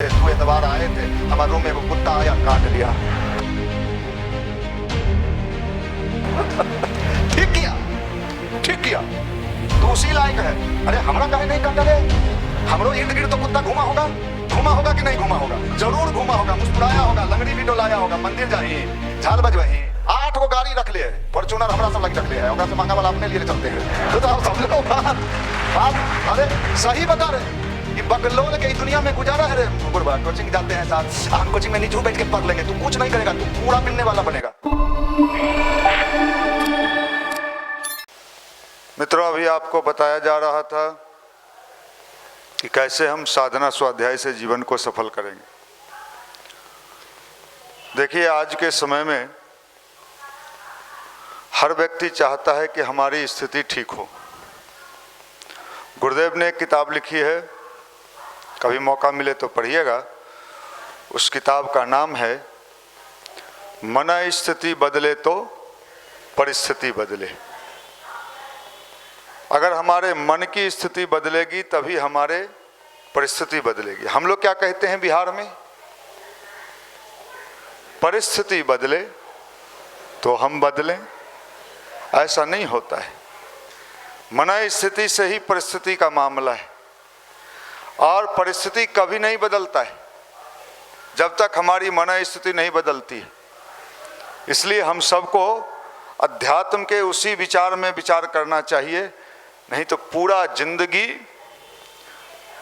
तू एतवार आए थे, हमारे रूम में वो कुत्ता आया काट लिया। ठीक किया, ठीक किया, तू उसी लायक है। अरे हमारा काहे नहीं काटा रे? हमरो इर्द गिर्द तो कुत्ता घुमा होगा कि नहीं घुमा होगा? जरूर घुमा होगा, मुस्कुराया होगा, लंगड़ी भी डोलाया होगा, मंदिर जाही, झाल बजवाही, 8 गो गाड़ी रख ले, फॉर्च्यूनर हमरा सब लग रख ले है, ओकरा से महंगा वाला अपने लिए चलते हैं। तो आप समझो बात। अरे सही बता रहे कि बकलोल के दुनिया में गुजारा है रे गुरबा। कोचिंग जाते हैं साथ, हम कोचिंग में नीचे बैठ के पढ़ लेंगे, तू कुछ नहीं करेगा, तू पूरा मिलने वाला बनेगा। मित्रों, अभी आपको बताया जा रहा था कि कैसे हम साधना स्वाध्याय से जीवन को सफल करेंगे। देखिए, आज के समय में हर व्यक्ति चाहता है कि हमारी स्थिति ठीक हो। गुरुदेव ने एक किताब लिखी है, कभी मौका मिले तो पढ़िएगा। उस किताब का नाम है मन स्थिति बदले तो परिस्थिति बदले। अगर हमारे मन की स्थिति बदलेगी तभी हमारे परिस्थिति बदलेगी। हम लोग क्या कहते हैं बिहार में? परिस्थिति बदले तो हम बदलें। ऐसा नहीं होता है। मन स्थिति से ही परिस्थिति का मामला है, और परिस्थिति कभी नहीं बदलता है जब तक हमारी मन स्थिति नहीं बदलती है। इसलिए हम सबको अध्यात्म के उसी विचार में विचार करना चाहिए, नहीं तो पूरा जिंदगी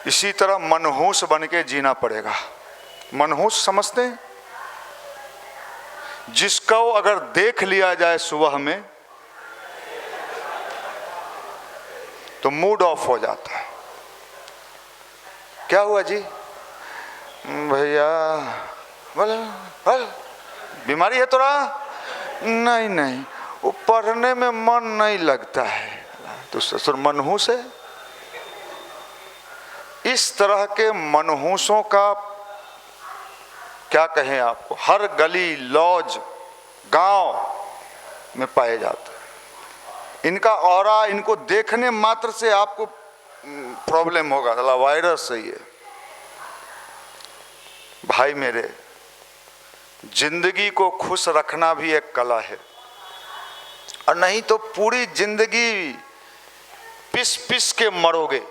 इसी तरह मनहूस बन के जीना पड़ेगा। मनहूस समझते हैं? जिसको अगर देख लिया जाए सुबह में तो मूड ऑफ हो जाता है। क्या हुआ जी? भैया बोले बीमारी है तोरा? नहीं नहीं, वो पढ़ने में मन नहीं लगता है। तो ससुर मनहूस है। इस तरह के मनहूसों का क्या कहें आपको, हर गली लॉज गांव में पाए जाते हैं। इनका ऑरा, इनको देखने मात्र से आपको प्रॉब्लम होगा, साला वायरस सही है। भाई मेरे, जिंदगी को खुश रखना भी एक कला है, और नहीं तो पूरी जिंदगी पिस पिस के मरोगे।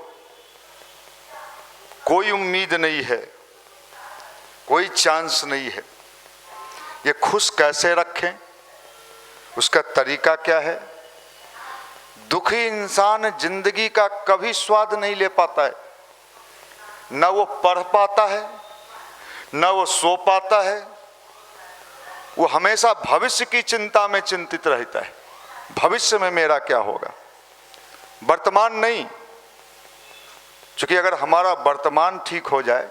कोई उम्मीद नहीं है, कोई चांस नहीं है। ये खुश कैसे रखें, उसका तरीका क्या है? दुखी इंसान जिंदगी का कभी स्वाद नहीं ले पाता है। न वो पढ़ पाता है, न वो सो पाता है। वो हमेशा भविष्य की चिंता में चिंतित रहता है, भविष्य में मेरा क्या होगा, वर्तमान नहीं। क्योंकि अगर हमारा वर्तमान ठीक हो जाए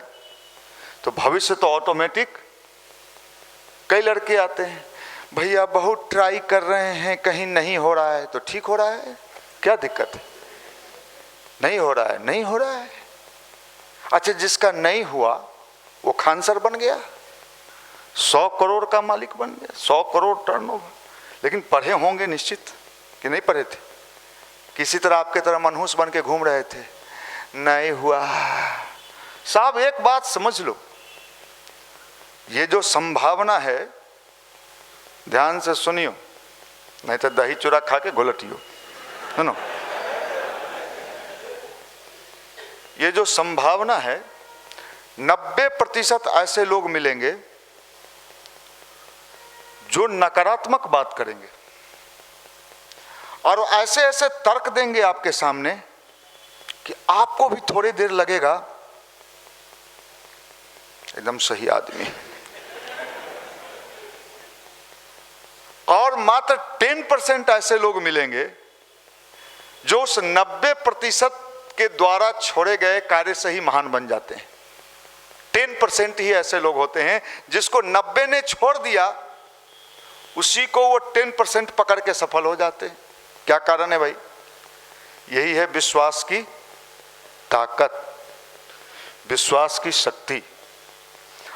तो भविष्य तो ऑटोमेटिक। कई लड़के आते हैं, भैया बहुत ट्राई कर रहे हैं, कहीं नहीं हो रहा है। तो ठीक हो रहा है, क्या दिक्कत है? नहीं हो रहा है, नहीं हो रहा है। अच्छा, जिसका नहीं हुआ वो खानसर बन गया, 100 करोड़ का मालिक बन गया, 100 करोड़ टर्नओवर। लेकिन पढ़े होंगे निश्चित कि नहीं पढ़े थे? किसी तरह आपके तरह मनहूस बन के घूम रहे थे, नहीं हुआ। साहब एक बात समझ लो, ये जो संभावना है, ध्यान से सुनियो, नहीं तो दही चूरा खा के घुलटियो, सुनो। ये जो संभावना है, 90% ऐसे लोग मिलेंगे जो नकारात्मक बात करेंगे, और ऐसे ऐसे तर्क देंगे आपके सामने कि आपको भी थोड़ी देर लगेगा एकदम सही आदमी। और मात्र 10% ऐसे लोग मिलेंगे जो उस 90% के द्वारा छोड़े गए कार्य से ही महान बन जाते हैं। 10% ही ऐसे लोग होते हैं जिसको 90 ने छोड़ दिया, उसी को वो 10% पकड़ के सफल हो जाते हैं। क्या कारण है भाई? यही है विश्वास की ताकत, विश्वास की शक्ति।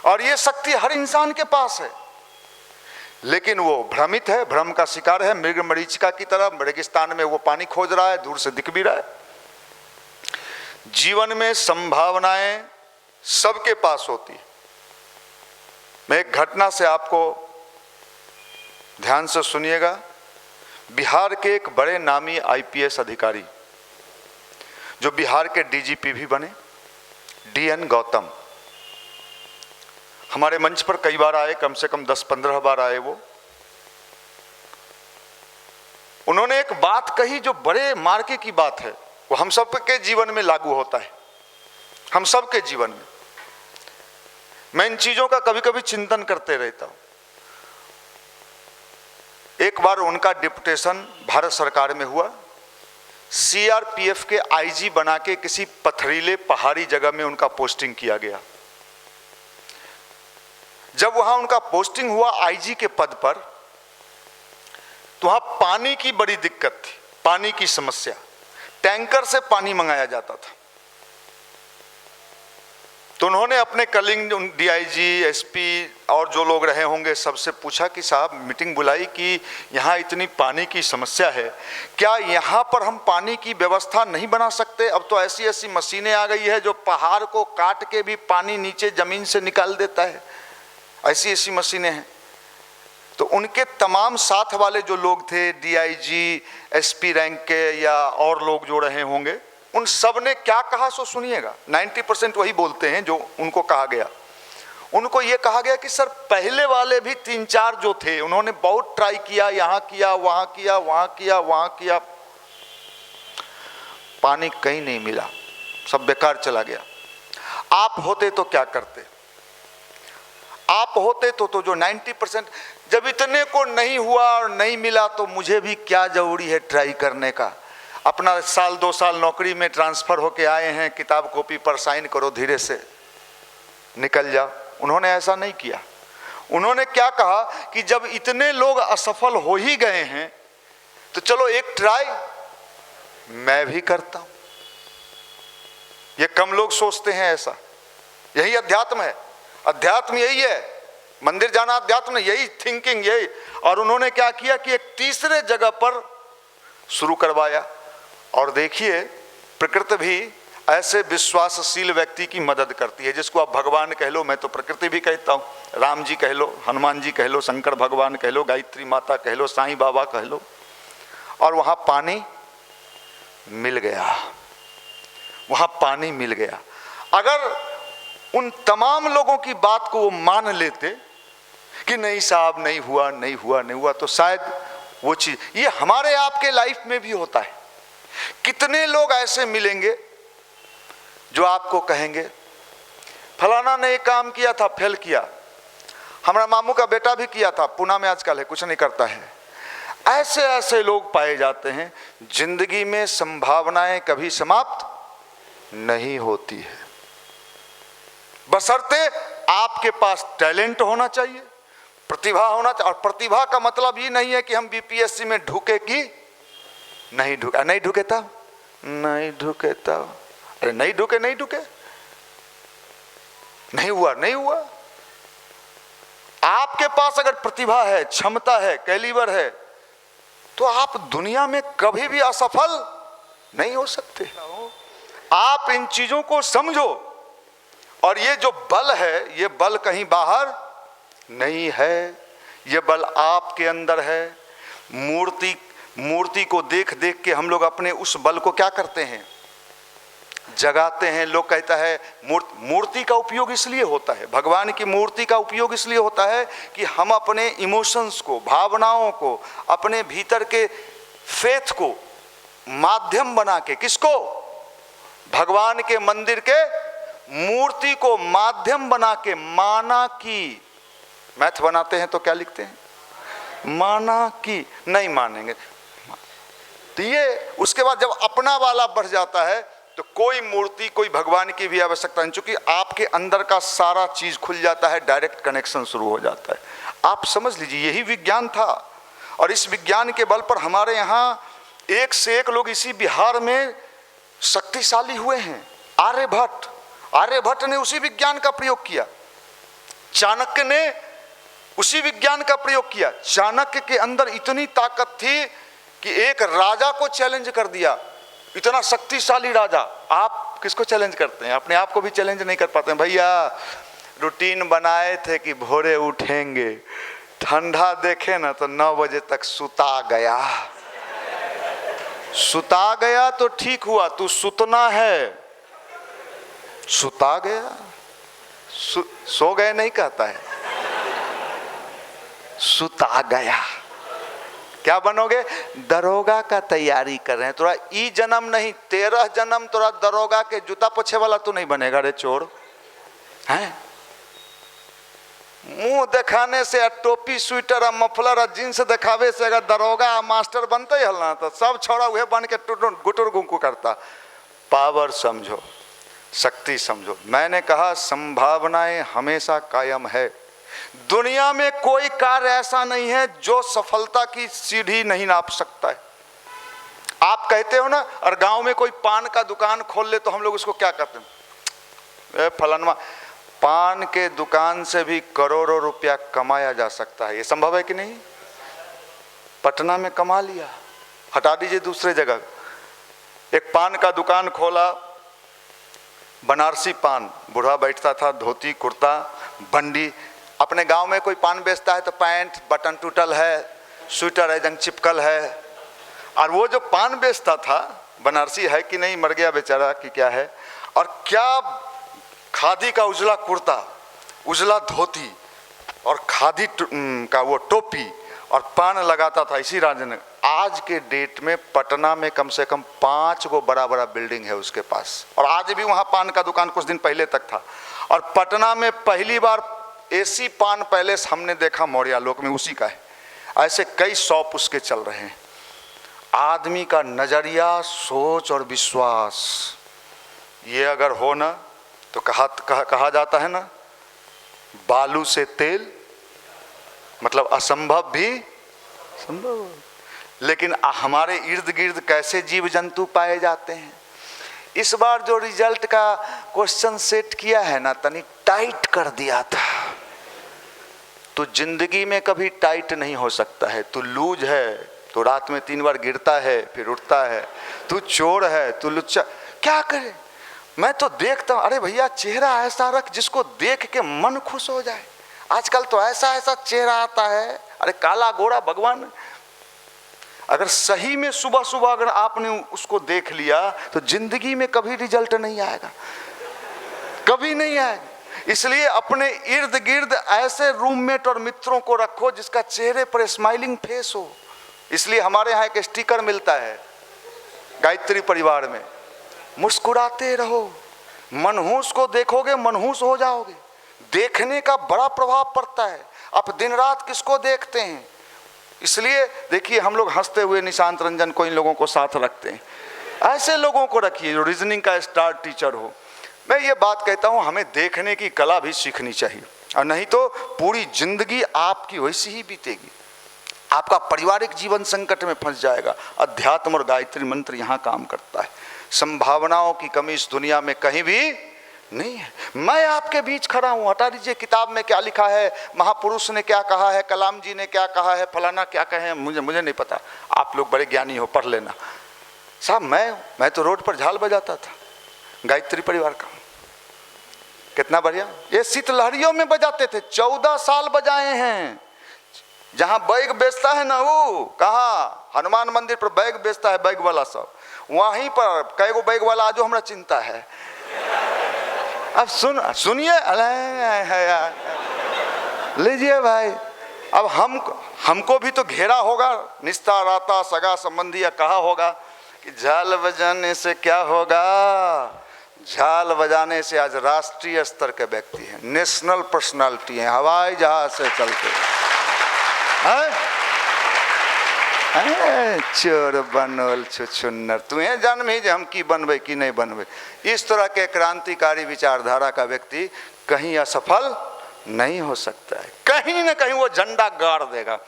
और ये शक्ति हर इंसान के पास है, लेकिन वो भ्रमित है, भ्रम का शिकार है। मृग मरीचिका की तरह रेगिस्तान में वो पानी खोज रहा है, दूर से दिख भी रहा है। जीवन में संभावनाएं सबके पास होती है। मैं एक घटना से आपको ध्यान से सुनिएगा। बिहार के एक बड़े नामी आईपीएस अधिकारी जो बिहार के डीजीपी भी बने, डीएन गौतम, हमारे मंच पर कई बार आए, कम से कम 10-15 बार आए। उन्होंने एक बात कही जो बड़े मार्के की बात है, वो हम सब के जीवन में लागू होता है, हम सब के जीवन में। मैं इन चीजों का कभी कभी चिंतन करते रहता हूं। एक बार उनका डिप्यूटेशन भारत सरकार में हुआ, सीआरपीएफ के आईजी बना के किसी पथरीले पहाड़ी जगह में उनका पोस्टिंग किया गया। जब वहां उनका पोस्टिंग हुआ आईजी के पद पर, तो वहां पानी की बड़ी दिक्कत थी, पानी की समस्या। टैंकर से पानी मंगाया जाता था। तो उन्होंने अपने कलिंग डीआईजी, एसपी और जो लोग रहे होंगे सबसे पूछा कि साहब, मीटिंग बुलाई कि यहाँ इतनी पानी की समस्या है, क्या यहाँ पर हम पानी की व्यवस्था नहीं बना सकते? अब तो ऐसी ऐसी मशीनें आ गई है जो पहाड़ को काट के भी पानी नीचे जमीन से निकाल देता है, ऐसी ऐसी मशीनें हैं। तो उनके तमाम साथ वाले जो लोग थे, डीआईजी, एसपी रैंक के या और लोग जो रहे होंगे, उन सब ने क्या कहा सो सुनिएगा। 90% वही बोलते हैं जो उनको कहा गया। उनको ये कहा गया कि सर, पहले वाले भी 3-4 जो थे, उन्होंने बहुत ट्राई किया, यहाँ किया, वहाँ किया, वहाँ किया, वहाँ किया, पानी कहीं नहीं मिला, सब बेकार चला गया। आप होते तो क्या करते? आप होते तो जो 90%, जब इतने को नहीं हुआ और नहीं मिला तो मुझे भी क्या जरूरी है ट्राई करने का? अपना 1-2 साल नौकरी में ट्रांसफर होके आए हैं, किताब कॉपी पर साइन करो, धीरे से निकल जाओ। उन्होंने ऐसा नहीं किया। उन्होंने क्या कहा कि जब इतने लोग असफल हो ही गए हैं तो चलो एक ट्राई मैं भी करता हूं। ये कम लोग सोचते हैं ऐसा। यही अध्यात्म है। अध्यात्म यही है, मंदिर जाना अध्यात्म नहीं, यही थिंकिंग, यही। और उन्होंने क्या किया कि एक तीसरे जगह पर शुरू करवाया। और देखिए, प्रकृति भी ऐसे विश्वासशील व्यक्ति की मदद करती है, जिसको आप भगवान कह लो, मैं तो प्रकृति भी कहता हूँ। राम जी कह लो, हनुमान जी कह लो, शंकर भगवान कह लो, गायत्री माता कह लो, साईं बाबा कह लो। और वहाँ पानी मिल गया, वहाँ पानी मिल गया। अगर उन तमाम लोगों की बात को वो मान लेते कि नहीं साहब, नहीं हुआ, नहीं हुआ, नहीं हुआ, तो शायद वो चीज, ये हमारे आपके लाइफ में भी होता है। कितने लोग ऐसे मिलेंगे जो आपको कहेंगे फलाना ने एक काम किया था, फेल किया, हमारा मामू का बेटा भी किया था, पुणे में आजकल है, कुछ नहीं करता है। ऐसे ऐसे लोग पाए जाते हैं। जिंदगी में संभावनाएं कभी समाप्त नहीं होती है, बशर्ते आपके पास टैलेंट होना चाहिए, प्रतिभा होना चाहिए। और प्रतिभा का मतलब ये नहीं है कि हम बीपीएससी में ढुके कि नहीं ढुके, नहीं ढुके तब, नहीं ढुके तब, अरे नहीं ढुके, नहीं ढुके, नहीं हुआ, नहीं हुआ। आपके पास अगर प्रतिभा है, क्षमता है, कैलिबर है, तो आप दुनिया में कभी भी असफल नहीं हो सकते। आप इन चीजों को समझो। और ये जो बल है, ये बल कहीं बाहर नहीं है, ये बल आपके अंदर है। मूर्ति को देख देख के हम लोग अपने उस बल को क्या करते हैं, जगाते हैं। लोग कहता है मूर्ति का उपयोग इसलिए होता है, भगवान की मूर्ति का उपयोग इसलिए होता है कि हम अपने इमोशंस को, भावनाओं को, अपने भीतर के फेथ को माध्यम बना के, किसको, भगवान के मंदिर के मूर्ति को माध्यम बना के, माना की, मैथ बनाते हैं तो क्या लिखते हैं, माना की, नहीं मानेंगे। तो ये उसके बाद जब अपना वाला बढ़ जाता है तो कोई मूर्ति, कोई भगवान की भी आवश्यकता नहीं, क्योंकि आपके अंदर का सारा चीज खुल जाता है, डायरेक्ट कनेक्शन शुरू हो जाता है। आप समझ लीजिए, यही विज्ञान था। और इस विज्ञान के बल पर हमारे यहाँ एक से एक लोग इसी बिहार में शक्तिशाली हुए हैं। आर्यभट्ट ने उसी विज्ञान का प्रयोग किया, चाणक्य ने उसी विज्ञान का प्रयोग किया। चाणक्य के अंदर इतनी ताकत थी कि एक राजा को चैलेंज कर दिया इतना शक्तिशाली राजा। आप किसको चैलेंज करते हैं? अपने आप को भी चैलेंज नहीं कर पाते हैं। भैया रूटीन बनाए थे कि भोरे उठेंगे, ठंडा देखे ना तो 9 बजे तक सुता गया। सुता गया तो ठीक हुआ, तू सुतना है, सुता गया। सो गए नहीं कहता है, सुता गया। क्या बनोगे? दरोगा का तैयारी कर रहे हैं। तोरा ई जन्म नहीं 13 जन्म तोरा दरोगा के जूता पोछे वाला तू नहीं बनेगा रे चोर। हैं? मुंह दिखाने से, टोपी स्वेटर और मफलर और जींस दिखावे से अगर दरोगा और मास्टर बनते हल ना तो सब छोड़ा हुए बन के गुटुर गुंकू करता। पावर समझो, शक्ति समझो। मैंने कहा संभावनाएं हमेशा कायम है। दुनिया में कोई कार्य ऐसा नहीं है जो सफलता की सीढ़ी नहीं नाप सकता है। आप कहते हो ना, और गांव में कोई पान का दुकान खोल ले तो हम लोग उसको क्या कहते हैं? फलाना पान के दुकान से भी करोड़ों रुपया कमाया जा सकता है। ये संभव है कि नहीं? पटना में कमा लिया, हटा दीजिए दूसरे जगह। एक पान का दुकान खोला, बनारसी पान, बूढ़ा बैठता था, धोती कुर्ता बंडी। अपने गांव में कोई पान बेचता है तो पैंट बटन टूटल है, स्वेटर है जंग चिपकल है। और वो जो पान बेचता था, बनारसी है कि नहीं, मर गया बेचारा कि क्या है, और क्या खादी का उजला कुर्ता, उजला धोती और खादी का वो टोपी और पान लगाता था। इसी राजनगर आज के डेट में पटना में कम से कम 5 गो बड़ा बड़ा बिल्डिंग है उसके पास, और आज भी वहाँ पान का दुकान कुछ दिन पहले तक था। और पटना में पहली बार एसी पान पैलेस हमने देखा मौर्या लोक में, उसी का है। ऐसे कई शॉप उसके चल रहे हैं। आदमी का नजरिया, सोच और विश्वास, ये अगर हो ना तो कहा जाता है ना, बालू से तेल, मतलब असंभव भी संभव। लेकिन हमारे इर्द गिर्द कैसे जीव जंतु पाए जाते हैं। इस बार जो रिजल्ट का क्वेश्चन सेट किया है ना, तनी टाइट कर दिया था। तो जिंदगी में कभी टाइट नहीं हो सकता है। तू लूज है तो रात में 3 बार गिरता है फिर उठता है। तू चोर है, तू लुच्चा, क्या करे? मैं तो देखता हूँ, अरे भैया चेहरा ऐसा रख जिसको देख के मन खुश हो जाए। आजकल तो ऐसा ऐसा चेहरा आता है, अरे काला गोरा भगवान। अगर सही में सुबह सुबह अगर आपने उसको देख लिया तो जिंदगी में कभी रिजल्ट नहीं आएगा, कभी नहीं आएगा। इसलिए अपने इर्द गिर्द ऐसे रूममेट और मित्रों को रखो जिसका चेहरे पर स्माइलिंग फेस हो। इसलिए हमारे यहाँ एक स्टिकर मिलता है गायत्री परिवार में, मुस्कुराते रहो। मनहूस को देखोगे मनहूस हो जाओगे। देखने का बड़ा प्रभाव पड़ता है। आप दिन रात किसको देखते हैं? इसलिए देखिए हम लोग हंसते हुए निशांत रंजन को, इन लोगों को साथ रखते हैं। ऐसे लोगों को रखिए जो रीजनिंग का स्टार टीचर हो। मैं ये बात कहता हूँ, हमें देखने की कला भी सीखनी चाहिए, और नहीं तो पूरी जिंदगी आपकी वैसी ही बीतेगी। आपका पारिवारिक जीवन संकट में फंस जाएगा। अध्यात्म और गायत्री मंत्र यहाँ काम करता है। संभावनाओं की कमी इस दुनिया में कहीं भी नहीं है। मैं आपके बीच खड़ा हूँ। हटा दीजिए किताब में क्या लिखा है, महापुरुष ने क्या कहा है, कलाम जी ने क्या कहा है, फलाना क्या कहे हैं, मुझे नहीं पता। आप लोग बड़े ज्ञानी हो, पढ़ लेना। साहब मैं तो रोड पर झाल बजाता था, गायत्री परिवार का। कितना बढ़िया। ये शीतलहरियों में बजाते थे, 14 साल बजाए हैं। जहाँ बैग बेचता है ना, वो कहाँ हनुमान मंदिर पर बैग बेचता है, बैग वाला सब वहीं पर कई गो बैग वाला आजो हमरा चिंता है। अब सुनिए, लीजिए भाई। अब हमको भी तो घेरा होगा, निस्ता राता सगा संबंधी, या कहा होगा कि झाल बजाने से क्या होगा। झाल बजाने से आज राष्ट्रीय स्तर के व्यक्ति हैं, नेशनल पर्सनालिटी हैं, हवाई जहाज से चलते हैं। चोर बनल छुछुन्नर, तुम्हें जन्म ही हम की बनबे की नहीं बनबे। इस तरह के क्रांतिकारी विचारधारा का व्यक्ति कहीं असफल नहीं हो सकता है। कहीं ना कहीं वो झंडा गाड़ देगा।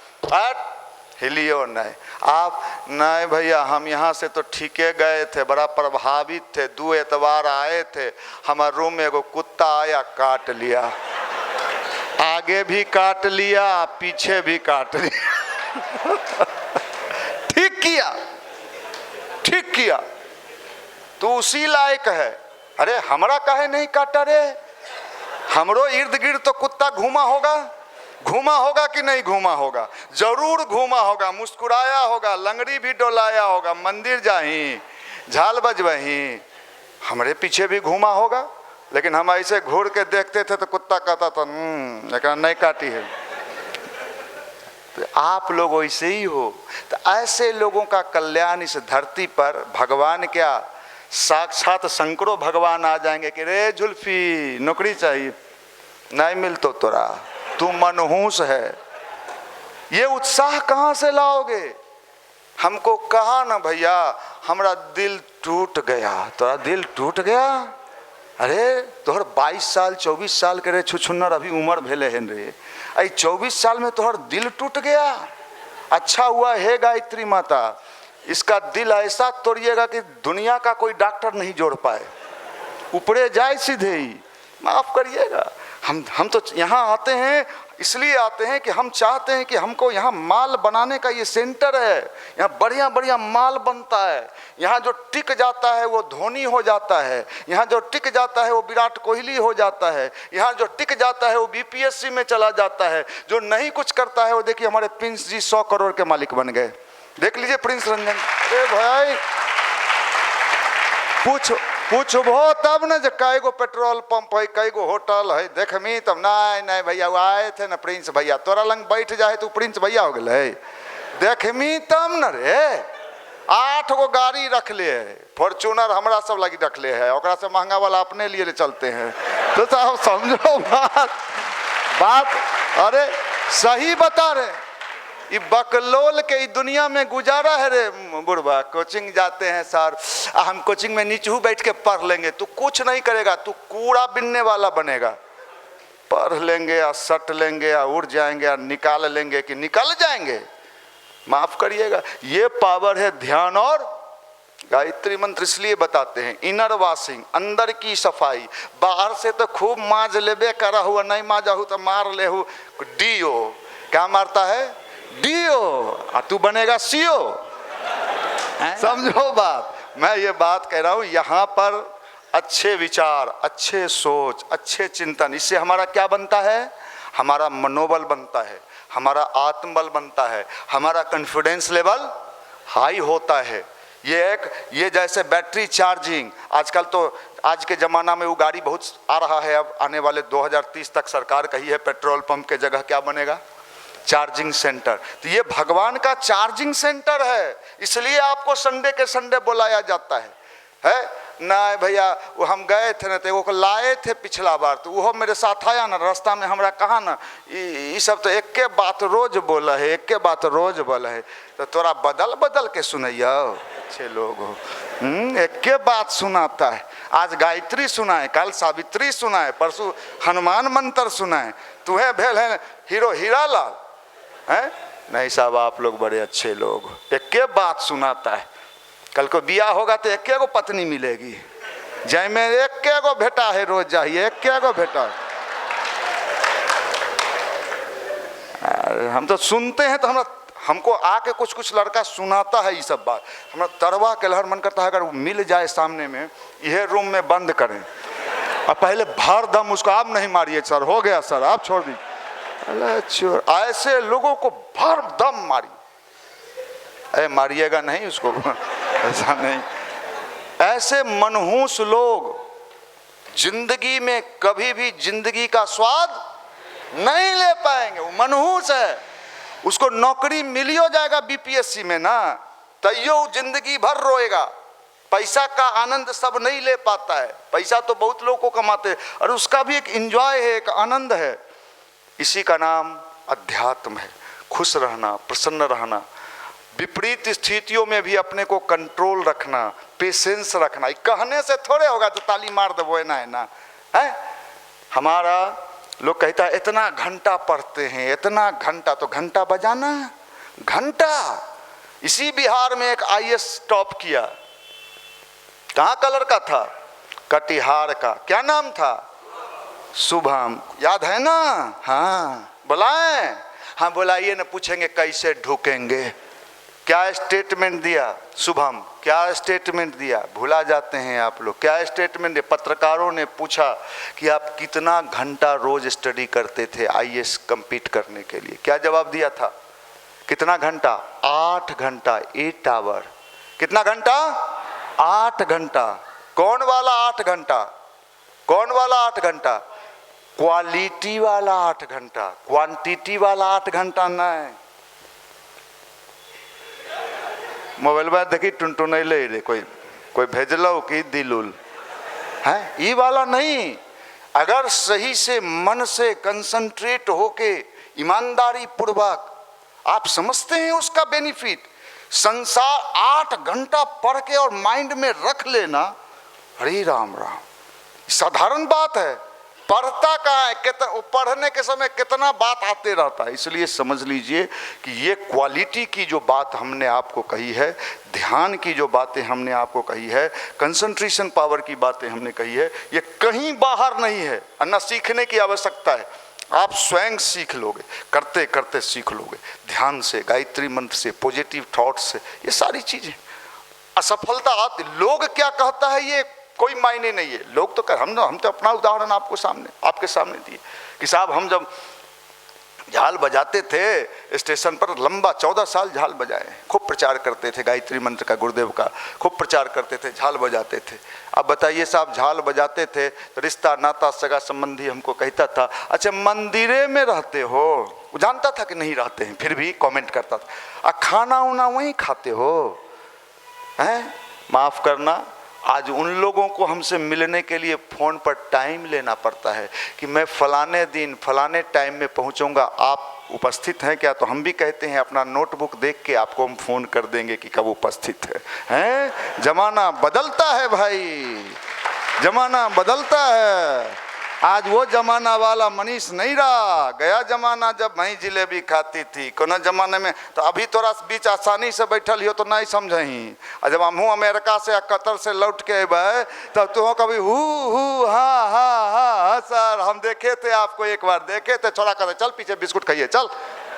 हिलियो नहीं आप, नहीं भैया हम यहाँ से तो ठीके गए थे, बड़ा प्रभावित थे, 2 एतवार आए थे, हमारे रूम में एगो कुत्ता आया, काट लिया, आगे भी काट लिया, पीछे भी काट लिया। ठीक किया, ठीक किया। तू उसी लायक है। अरे हमरा काहे नहीं काटा रे? हमरो इर्द गिर्द तो कुत्ता घूमा होगा कि नहीं घूमा होगा? जरूर घूमा होगा, मुस्कुराया होगा, लंगड़ी भी डोलाया होगा, मंदिर जाही, झाल बजवही, हमरे पीछे भी घूमा होगा। लेकिन हम ऐसे घूर के देखते थे तो कुत्ता कहता था लेकिन नहीं काटी है। तो आप लोग वैसे ही हो। तो ऐसे लोगों का कल्याण इस धरती पर भगवान क्या, साक्षात शंकरो भगवान आ जाएंगे कि रे जुल्फी नौकरी चाहिए, नहीं मिल तो तोरा, तू मनहूस है। ये उत्साह कहाँ से लाओगे? हमको कहा ना भैया हमारा दिल टूट गया। तोरा दिल टूट गया? अरे तोहर 22 साल 24 साल के रे छुछुन्नर अभी उम्र भेले हैं रे, आई 24 साल में तोहर दिल टूट गया। अच्छा हुआ हे गायत्री माता, इसका दिल ऐसा तोड़िएगा कि दुनिया का कोई डॉक्टर नहीं जोड़ पाए, ऊपरे जाए सीधे ही। माफ करिएगा, हम तो यहाँ आते हैं इसलिए आते हैं कि हम चाहते हैं कि हमको यहाँ माल बनाने का ये सेंटर है, यहाँ बढ़िया बढ़िया माल बनता है। यहाँ जो टिक जाता है वो धोनी हो जाता है, यहाँ जो टिक जाता है वो विराट कोहली हो जाता है, यहाँ जो टिक जाता है वो बीपीएससी में चला जाता है। जो नहीं कुछ करता है वो देखिए हमारे प्रिंस जी 100 करोड़ के मालिक बन गए। देख लीजिए प्रिंस रंजन। अरे भाई पूछबो तब न, कई गो पेट्रोल पंप है, कई गो होटल है, देखमी तब। नहीं भैया वो आए थे ना प्रिंस भैया, तोरा लंग बैठ जाए तो प्रिंस भैया हो गए, देखमी तब न रे। 8 गो गाड़ी रख ले है, फॉर्चूनर हमरा सब लगी रख ले है, ओकरा से महंगा वाला अपने लिए चलते हैं। तो साहब समझो बात। अरे सही बता रहे, ये बकलोल के दुनिया में गुजारा है रे बुढ़वा। कोचिंग जाते हैं सर, हम कोचिंग में नीचे बैठ के पढ़ लेंगे। तू कुछ नहीं करेगा, तू कूड़ा बिनने वाला बनेगा। पढ़ लेंगे या सट लेंगे या उड़ जाएंगे या निकाल लेंगे कि निकल जाएंगे। माफ करिएगा, ये पावर है ध्यान और गायत्री मंत्र। इसलिए बताते हैं इनर वॉशिंग, अंदर की सफाई। बाहर से तो खूब माज लेबे करा हुआ, नहीं माजा हो तो मार ले हो डीओ। क्या मारता है? डीओ। तू बनेगा सीओ। समझो बात। मैं ये बात कह रहा हूं, यहाँ पर अच्छे विचार, अच्छे सोच, अच्छे चिंतन, इससे हमारा क्या बनता है? हमारा मनोबल बनता है, हमारा आत्मबल बनता है, हमारा कॉन्फिडेंस लेवल हाई होता है। ये जैसे बैटरी चार्जिंग, आजकल तो आज के ज़माना में वो गाड़ी बहुत आ रहा है। अब आने वाले 2030 तक सरकार कही है पेट्रोल पंप के जगह क्या बनेगा? Charging centre. तो ये भगवान का चार्जिंग सेंटर है, इसलिए आपको संडे के संडे बुलाया जाता है ना भैया। वो हम गए थे ना, तो वो लाए थे पिछला बार, तो वो मेरे साथ आया ना, रास्ता में हमरा कहा ना ये सब तो एक के बात रोज बोला है, एक के बात रोज बोला है, तो तोरा बदल बदल के सुनैया। अच्छे लोग हो, एक के बात सुनाता है। आज गायत्री सुनाए, कल सावित्री सुनाए, परसों हनुमान मंत्र सुनाए। तुम्हें भेल है हीरो हीरा लाल है? नहीं साहब, आप लोग बड़े अच्छे लोग। एक के बात सुनाता है। कल को बिया होगा तो एक गो पत्नी मिलेगी, जय में एक गो बेटा है, रोज जाइए एक गो बेटा। हम तो सुनते हैं तो हमको आके कुछ कुछ लड़का सुनाता है ये सब बात, हमारा तरवा के लहर मन करता है अगर वो मिल जाए सामने में, यह रूम में बंद करें और पहले भर दम उसको, आप नहीं मारिए सर, हो गया सर, आप छोड़ दीजिए। ऐसे लोगों को भर दम मारिए, मारिएगा नहीं उसको ऐसा नहीं। ऐसे मनहूस लोग जिंदगी में कभी भी जिंदगी का स्वाद नहीं ले पाएंगे। वो मनहूस है, उसको नौकरी मिलियो जाएगा बीपीएससी में ना, तैयो जिंदगी भर रोएगा। पैसा का आनंद सब नहीं ले पाता है, पैसा तो बहुत लोग को कमाते हैं और उसका भी एक एंजॉय है, एक आनंद है। इसी का नाम अध्यात्म है। खुश रहना, प्रसन्न रहना, विपरीत स्थितियों में भी अपने को कंट्रोल रखना, पेशेंस रखना। कहने से थोड़े होगा तो ताली मार दो है ना है। हमारा लोग कहता है इतना घंटा पढ़ते हैं, इतना घंटा, तो घंटा बजाना घंटा। इसी बिहार में एक आईएएस टॉप किया, कहाँ कलर का था? कटिहार का। क्या नाम था? शुभम, याद है ना? हाँ बुलाएं, हाँ बुलाइए ना, पूछेंगे कैसे ढूकेंगे। क्या स्टेटमेंट दिया शुभम, क्या स्टेटमेंट दिया, भुला जाते हैं आप लोग। क्या स्टेटमेंट दिया? पत्रकारों ने पूछा कि आप कितना घंटा रोज स्टडी करते थे आईएएस कंपीट करने के लिए? क्या जवाब दिया था? कितना घंटा? 8 घंटा, 8 आवर। कितना घंटा? 8 घंटा। कौन वाला 8 घंटा? कौन वाला 8 घंटा? क्वालिटी वाला 8 घंटा, क्वांटिटी वाला 8 घंटा नहीं। मोबाइल में देखी टुनटुन रे कोई भेजलो कि दिलुल है, ये वाला नहीं। अगर सही से मन से कंसंट्रेट होके ईमानदारी पूर्वक आप समझते हैं उसका बेनिफिट, संसार 8 घंटा पढ़ के और माइंड में रख लेना, हरे राम राम, साधारण बात है। पढ़ता कहाँ है? पढ़ने के समय कितना बात आते रहता है। इसलिए समझ लीजिए कि ये क्वालिटी की जो बात हमने आपको कही है, ध्यान की जो बातें हमने आपको कही है, कंसंट्रेशन पावर की बातें हमने कही है, ये कहीं बाहर नहीं है और न सीखने की आवश्यकता है। आप स्वयं सीख लोगे, करते करते सीख लोगे, ध्यान से, गायत्री मंत्र से, पॉजिटिव थॉट्स से, ये सारी चीजें। असफलता आती, लोग क्या कहता है ये कोई मायने नहीं है। लोग तो हम तो अपना उदाहरण आपके सामने दिए कि साहब हम जब झाल बजाते थे स्टेशन पर, लंबा 14 साल झाल बजाए, खूब प्रचार करते थे गायत्री मंत्र का, गुरुदेव का खूब प्रचार करते थे, झाल बजाते थे। अब बताइए साहब, झाल बजाते थे तो रिश्ता नाता सगा संबंधी हमको कहता था, अच्छा मंदिरे में रहते हो? वो जानता था कि नहीं रहते हैं, फिर भी कमेंट करता था, खाना उना वहीं खाते हो? हैं, माफ करना, आज उन लोगों को हमसे मिलने के लिए फ़ोन पर टाइम लेना पड़ता है कि मैं फलाने दिन फलाने टाइम में पहुंचूंगा, आप उपस्थित हैं क्या? तो हम भी कहते हैं अपना नोटबुक देख के आपको हम फ़ोन कर देंगे कि कब उपस्थित है। हैं, जमाना बदलता है भाई, जमाना बदलता है। आज वो जमाना वाला मनीष नहीं रहा। गया जमाना जब मैं जिलेबी खाती थी कोना जमाने में, तो अभी तोरा बीच आसानी से बैठल हो तो नहीं समझही। और जब हमहूँ अमेरिका से या कतर से लौट के अबे तब तो कभी हु हाँ हाँ हाँ सर हम देखे थे आपको, एक बार देखे थे, छोड़ा कर चल पीछे बिस्कुट खाइए, चल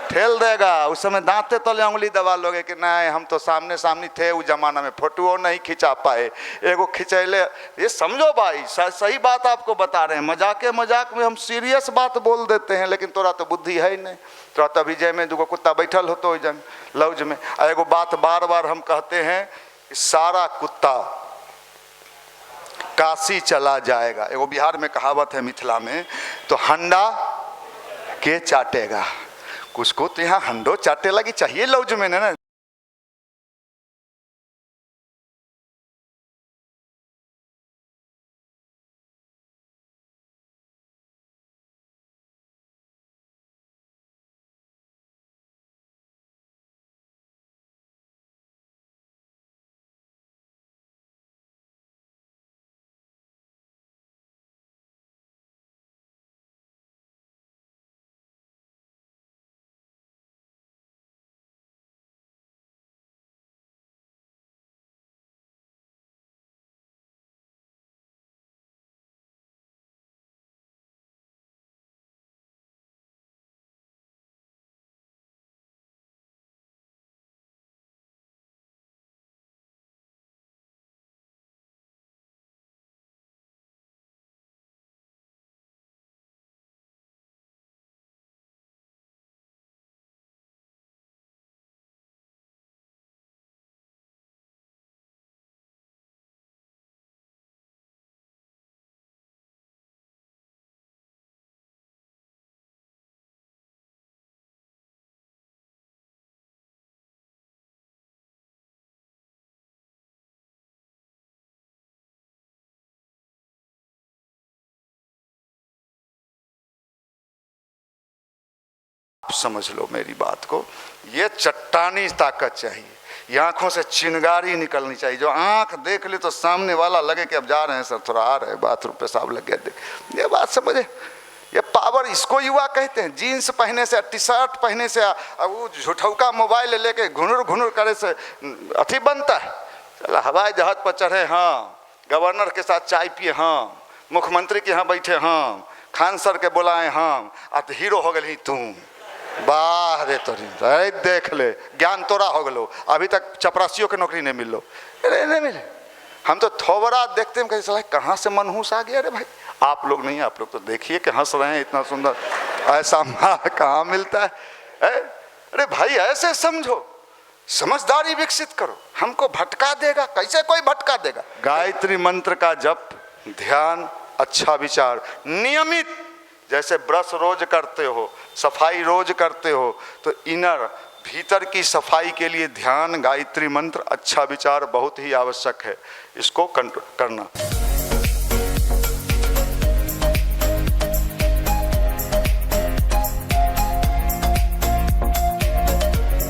ठेल देगा। उस समय दांते तले उंगली दबा लोगे कि नहीं हम तो सामने सामने थे उस जमाना में, फोटो नहीं खिंचा पाए, एगो खिंचैले। ये समझो भाई, सही बात आपको बता रहे हैं। मजाक में हम सीरियस बात बोल देते हैं, लेकिन तोरा तो बुद्धि है ही नहीं। तोरा तभी जय में दुगो कुत्ता बैठल हो तो जन लौज में। एगो बात बार बार हम कहते हैं, सारा कुत्ता काशी चला जाएगा। एगो बिहार में कहावत है, मिथिला में, तो हंडा के चाटेगा। कुछ को तो यहाँ हंडो चाटे लगी चाहिए लौज में ना। समझ लो मेरी बात को, ये चट्टानी ताकत चाहिए। ये आंखों से चिंगारी निकलनी चाहिए। जो आंख देख ले तो सामने वाला लगे कि अब जा रहे हैं सर, थोड़ा आ रहे हैं बाथरूम पेशाब लग गया, देख। ये बात समझे, ये पावर, इसको युवा कहते हैं। जीन्स पहने से, टी शर्ट पहने से, वो झूठौका मोबाइल लेके घुनुर करे से अथी बनता है। चला हवाई जहाज पर चढ़े, हाँ, गवर्नर के साथ चाय पिए, हाँ, मुख्यमंत्री के यहाँ बैठे, हाँ, खान सर के बुलाए, हाँ, अब हीरो हो गई तू। वाह रे तोरी, अरे देख ले ज्ञान तोरा हो गलो, अभी तक चपरासियों के नौकरी नहीं मिलो। अरे नहीं मिले, हम तो थोबरा देखते हैं कैसे कहाँ से मनहूस आ गया। अरे भाई आप लोग नहीं, आप लोग तो देखिए कि हंस रहे हैं, इतना सुंदर ऐसा माल कहाँ मिलता है? अरे भाई ऐसे समझो, समझदारी विकसित करो, हमको भटका देगा, कैसे कोई भटका देगा? गायत्री मंत्र का जप, ध्यान, अच्छा विचार नियमित, जैसे ब्रश रोज करते हो, सफाई रोज करते हो, तो इनर भीतर की सफाई के लिए ध्यान, गायत्री मंत्र, अच्छा विचार बहुत ही आवश्यक है, इसको करना।